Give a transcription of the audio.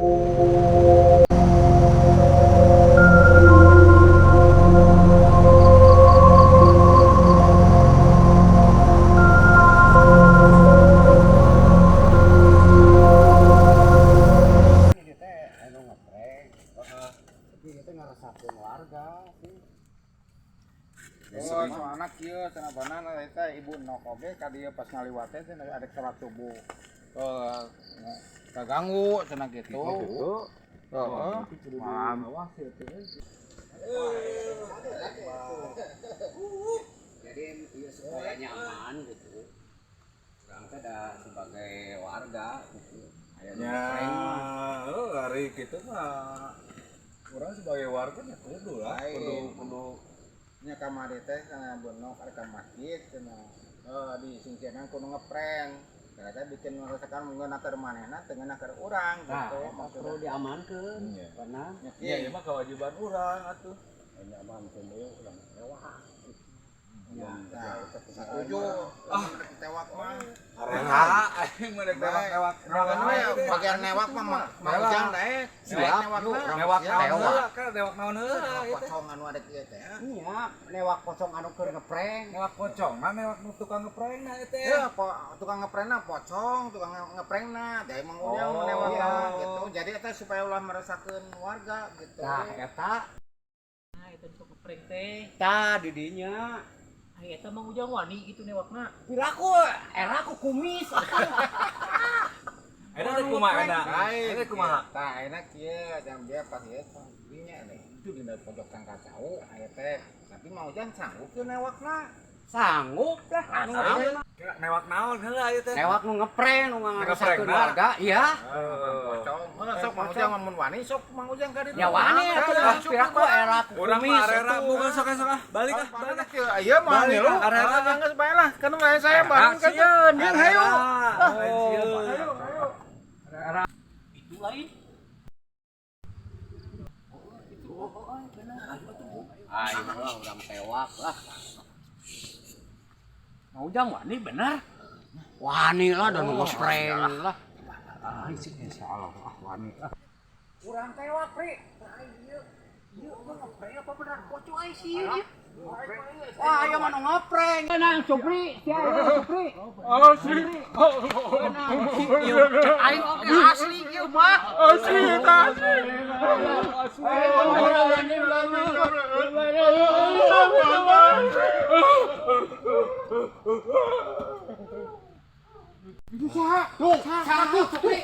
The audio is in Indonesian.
Oh, soalnya kieu cenah banana eta ibu nok oge ka dieu pas ngaliwat teh ada kerak tubuh. Kaganggu cenah gitu. Heeh. Jadi ya supaya nyaman gitu. Orang teh sebagai warga gitu. Ya, hari gitu mah urang sebagai warga nya kudu lah, kudu nya kamari teh kana benok ada ka masjid cenah. Di singkiran kudu ngeprank. Ternyata bikin merasakan mungkin akar manehna teu ngeunah keur urang gitu. Nah, perlu diamankeun. Karena iya ieu mah kewajiban urang atuh. nyamankeun deui urang mewah. Ya, setuju. Tewak mah. Aing mah dek newak. Bagian newak mah maujang daek. Siap, newak naon heula ieu teh. Pocong anu ada kieu teh. Iya, lewat pocong anu keur ngeprank. Newak pocong mah newak nu tukang ngeprank na teh. Ya, tukang ngeprank pocong, tukang ngeprank da emang ujang newak gitu. Jadi eta supaya ulah meresahkeun warga gitu. Nah, eta Itu untuk ngeprank teh. tah di dinya. Eta mah ujang wani gitu newakna. Piraku era ku kumis. Ada kumaha ada. Ada kumaha. Tah enak kieu jam dia pas ieu dinya nih. Itu di pojok sang kacau aya teh. Tapi mau ujang sanggup teu newakna. Sanggup lah anu Newak naon heula ieu teh. lewat nu ngeprank nu ngarusakeun Ngeprank, warga. Iya. Pocong. Sok mau ujang mun wani sok mau ujang ka ditu. Ya wani atuh piraku era ku Urang kumis. mah arera bukan sok-sok balik ah. Balik ieu mah lu. Arera geus bae lah. Kan bae saya bareng kan. Sieun Yang hayu. Itu lain. Ayo lah urang tewak lah. Mau ujang wani bener. Wani lah dan ngeprank lah. Insyaallah wani. Urang tewak, Pri. Ieu ngeprank apa bener pocong ai sih. Wah, ayo mah nu ngeprank. Nang Supri, sia Supri. Asli. Aing oge asli kieu mah. Asli eta asli. Tuh, Supri.